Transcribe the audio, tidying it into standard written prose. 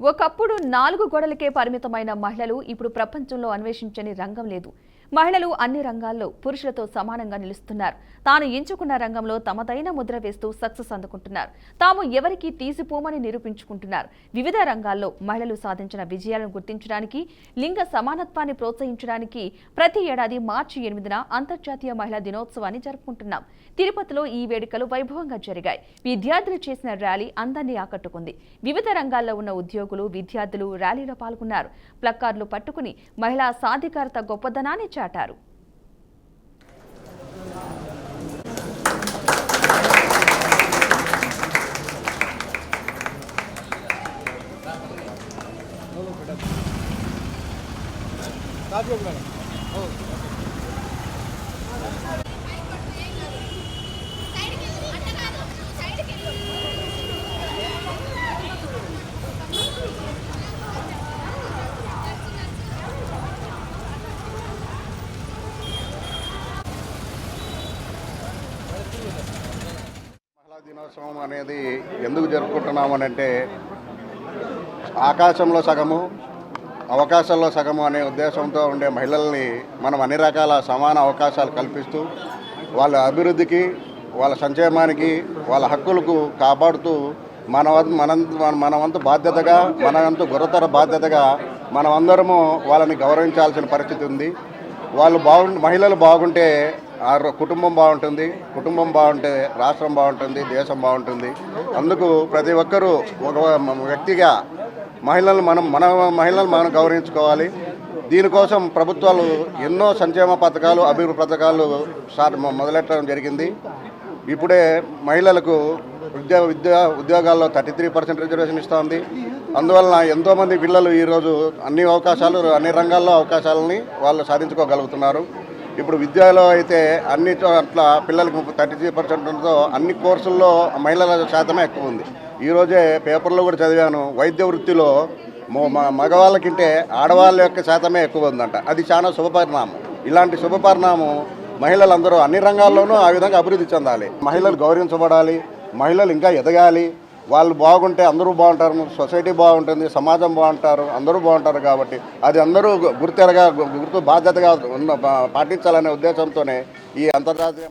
ఒకప్పుడు 4 గోడలకే పరిమితమైన మహిళలు ఇప్పుడు ప్రపంచంలో అన్వేషించని రంగం లేదు. మహిళలు అన్ని రంగాల్లో పురుషులతో సమానంగా నిలుస్తున్నారు. తాను ఎంచుకున్న రంగంలో తమదైన ముద్ర వేస్తూ సక్సెస్ అందుకుంటున్నారు. తాము ఎవరికీ తీసిపోమని నిరూపించుకుంటున్నారు. వివిధ రంగాల్లో మహిళలు సాధించిన విజయాలను గుర్తించడానికి, లింగ సమానత్వాన్ని ప్రోత్సహించడానికి ప్రతి ఏడాది మార్చి 8న అంతర్జాతీయ మహిళా దినోత్సవాన్ని జరుపుకుంటున్నాం. తిరుపతిలో ఈ వేడుకలు వైభవంగా జరిగాయి. విద్యార్థులు చేసిన ర్యాలీ అందరినీ ఆకట్టుకుంది. వివిధ రంగాల్లో ఉన్న ఉద్యోగులు, విద్యార్థులు ర్యాలీలో పాల్గొన్నారు. ప్లకార్డులు పట్టుకుని మహిళా సాధికారత గొప్పదనాన్ని చాటారు. మహిళా దినోత్సవం అనేది ఎందుకు జరుపుకుంటున్నామనంటే ఆకాశంలో సగము అవకాశాల్లో సగము అనే ఉద్దేశంతో ఉండే మహిళల్ని మనం అన్ని రకాల సమాన అవకాశాలు కల్పిస్తూ వాళ్ళ అభివృద్ధికి, వాళ్ళ సంక్షేమానికి, వాళ్ళ హక్కులకు కాపాడుతూ మన వంతు బాధ్యతగా, మన వంతు గురుతర బాధ్యతగా మనమందరము వాళ్ళని గౌరవించాల్సిన పరిస్థితి ఉంది. వాళ్ళు మహిళలు బాగుంటే కుటుంబం బాగుంటుంది, కుటుంబం బాగుంటే రాష్ట్రం బాగుంటుంది, దేశం బాగుంటుంది. అందుకు ప్రతి ఒక్కరూ ఒక వ్యక్తిగా మన మహిళలను మనం గౌరవించుకోవాలి. దీనికోసం ప్రభుత్వాలు ఎన్నో సంక్షేమ పథకాలు, అభివృద్ధి పథకాలు మొదలెట్టడం జరిగింది. ఇప్పుడే మహిళలకు ఉద్యోగాల్లో 33% రిజర్వేషన్ ఇస్తోంది. అందువలన ఎంతోమంది పిల్లలు ఈరోజు అన్ని రంగాల్లో అవకాశాలని వాళ్ళు సాధించుకోగలుగుతున్నారు. ఇప్పుడు విద్యలో అయితే అన్ని చోట్ల పిల్లలకి 33%తో అన్ని కోర్సుల్లో మహిళల శాతమే ఎక్కువ ఉంది. ఈరోజే పేపర్లో కూడా చదివాను, వైద్య వృత్తిలో మగవాళ్ళకింటే ఆడవాళ్ళ యొక్క శాతమే ఎక్కువ ఉందంట. అది చాలా శుభపరిణామం. ఇలాంటి శుభపరిణామం మహిళలందరూ అన్ని రంగాల్లోనూ ఆ విధంగా అభివృద్ధి చెందాలి. మహిళలు గౌరవించబడాలి, మహిళలు ఇంకా ఎదగాలి. వాళ్ళు బాగుంటే అందరూ బాగుంటారు, సొసైటీ బాగుంటుంది, సమాజం బాగుంటారు, అందరూ బాగుంటారు. కాబట్టి అది అందరూ గుర్తు బాధ్యతగా పాటించాలనే ఉద్దేశంతోనే ఈ అంతర్జాతీయ